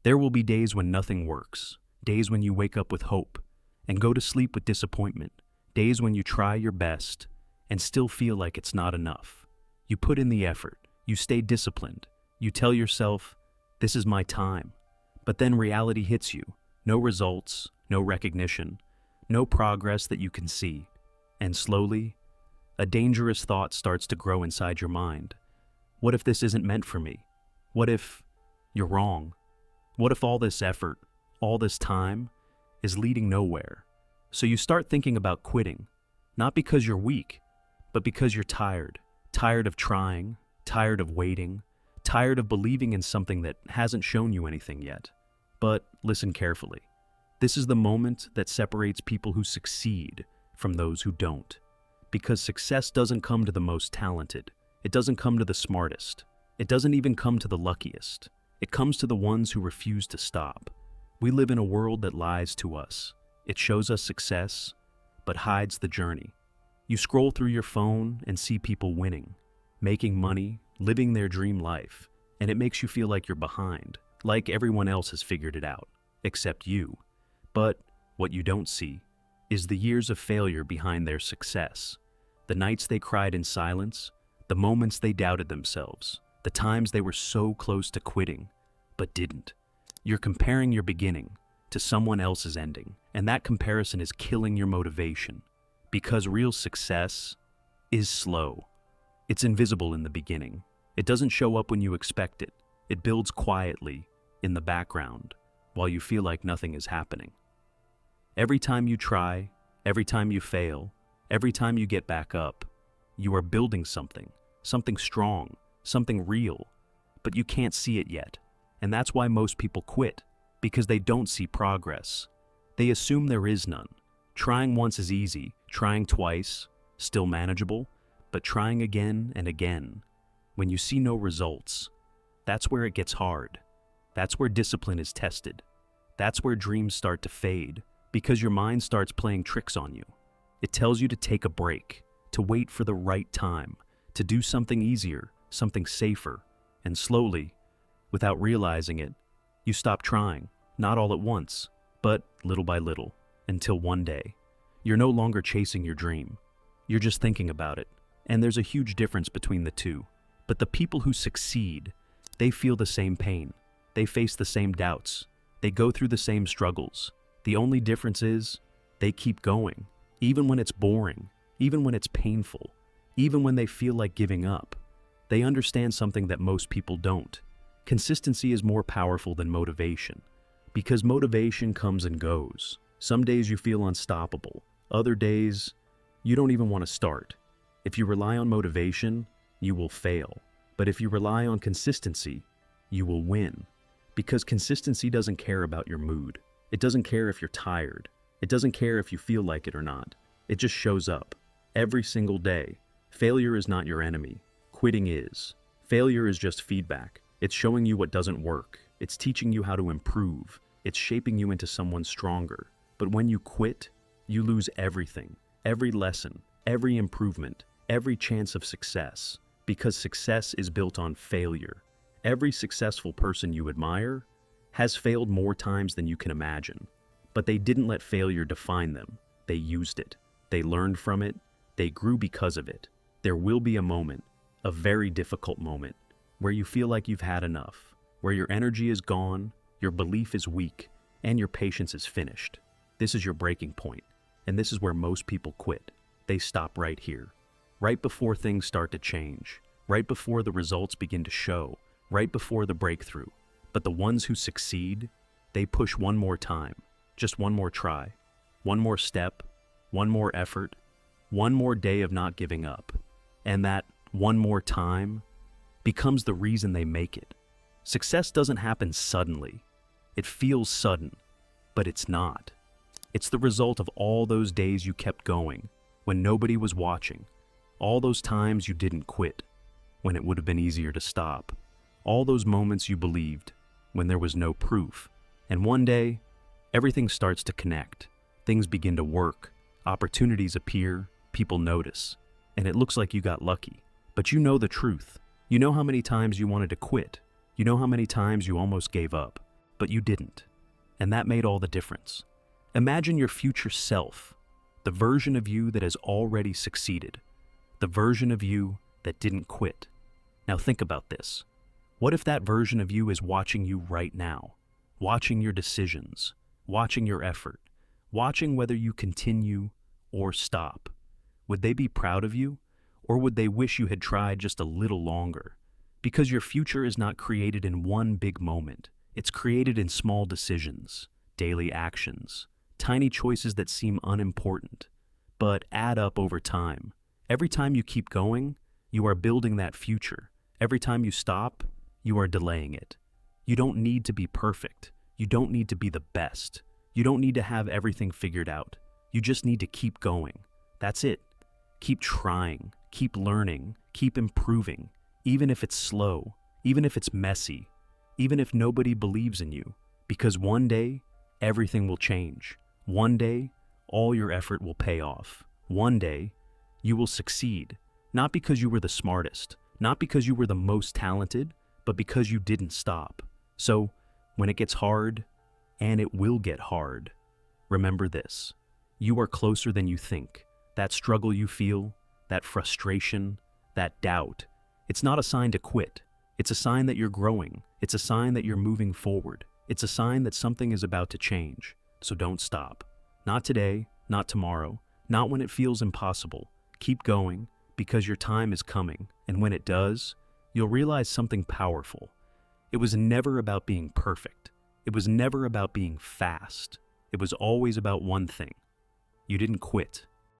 There will be days when nothing works, days when you wake up with hope and go to sleep with disappointment, days when you try your best and still feel like it's not enough. You put in the effort, you stay disciplined, you tell yourself, this is my time. But then reality hits you. No results, no recognition, no progress that you can see. And slowly, a dangerous thought starts to grow inside your mind. What if this isn't meant for me? What if you're wrong? What if all this effort, all this time, is leading nowhere? So you start thinking about quitting, not because you're weak, but because you're tired. Tired of trying, tired of waiting, tired of believing in something that hasn't shown you anything yet. But listen carefully. This is the moment that separates people who succeed from those who don't. Because success doesn't come to the most talented. It doesn't come to the smartest. It doesn't even come to the luckiest. It comes to the ones who refuse to stop. We live in a world that lies to us. It shows us success, but hides the journey. You scroll through your phone and see people winning, making money, living their dream life, and it makes you feel like you're behind, like everyone else has figured it out, except you. But what you don't see is the years of failure behind their success, the nights they cried in silence, the moments they doubted themselves, the times they were so close to quitting, but didn't. You're comparing your beginning to someone else's ending, and that comparison is killing your motivation. Because real success is slow. It's invisible in the beginning. It doesn't show up when you expect it. It builds quietly in the background while you feel like nothing is happening. Every time you try, every time you fail, every time you get back up, you are building something strong, something real, but you can't see it yet. And that's why most people quit, because they don't see progress. They assume there is none. Trying once is easy, trying twice, still manageable, but trying again and again, when you see no results, that's where it gets hard. That's where discipline is tested. That's where dreams start to fade, because your mind starts playing tricks on you. It tells you to take a break, to wait for the right time, to do something easier, something safer, and slowly, without realizing it, you stop trying, not all at once, but little by little, until one day, you're no longer chasing your dream. You're just thinking about it, and there's a huge difference between the two. But the people who succeed, they feel the same pain. They face the same doubts. They go through the same struggles. The only difference is, they keep going, even when it's boring, even when it's painful, even when they feel like giving up. They understand something that most people don't. Consistency is more powerful than motivation, because motivation comes and goes. Some days you feel unstoppable. Other days, you don't even want to start. If you rely on motivation, you will fail. But if you rely on consistency, you will win. Because consistency doesn't care about your mood. It doesn't care if you're tired. It doesn't care if you feel like it or not. It just shows up. Every single day. Failure is not your enemy. Quitting is. Failure is just feedback. It's showing you what doesn't work. It's teaching you how to improve. It's shaping you into someone stronger. But when you quit, you lose everything. Every lesson, every improvement, every chance of success. Because success is built on failure. Every successful person you admire has failed more times than you can imagine. But they didn't let failure define them. They used it. They learned from it. They grew because of it. There will be a moment, a very difficult moment, where you feel like you've had enough, where your energy is gone, your belief is weak, and your patience is finished. This is your breaking point, and this is where most people quit. They stop right here, right before things start to change, right before the results begin to show, right before the breakthrough. But the ones who succeed, they push one more time, just one more try, one more step, one more effort, one more day of not giving up. And that one more time becomes the reason they make it. Success doesn't happen suddenly. It feels sudden, but it's not. It's the result of all those days you kept going when nobody was watching, all those times you didn't quit when it would have been easier to stop, all those moments you believed when there was no proof. And one day, everything starts to connect. Things begin to work, opportunities appear, people notice, and it looks like you got lucky. But you know the truth. You know how many times you wanted to quit. You know how many times you almost gave up. but you didn't. And that made all the difference. Imagine your future self, the version of you that has already succeeded, the version of you that didn't quit. Now think about this. What if that version of you is watching you right now, watching your decisions, watching your effort, watching whether you continue or stop? Would they be proud of you, or would they wish you had tried just a little longer? Because your future is not created in one big moment. It's created in small decisions, daily actions, tiny choices that seem unimportant, but add up over time. Every time you keep going, you are building that future. Every time you stop, you are delaying it. You don't need to be perfect. You don't need to be the best. You don't need to have everything figured out. You just need to keep going. That's it. Keep trying, keep learning, keep improving, even if it's slow, even if it's messy, even if nobody believes in you, because one day, everything will change. One day, all your effort will pay off. One day, you will succeed, not because you were the smartest, not because you were the most talented, but because you didn't stop. So, when it gets hard, and it will get hard, remember this: you are closer than you think. That struggle you feel, that frustration, that doubt, it's not a sign to quit. It's a sign that you're growing. It's a sign that you're moving forward. It's a sign that something is about to change. So don't stop. Not today, not tomorrow, not when it feels impossible. Keep going, because your time is coming, and when it does, you'll realize something powerful. It was never about being perfect. It was never about being fast. It was always about one thing. You didn't quit.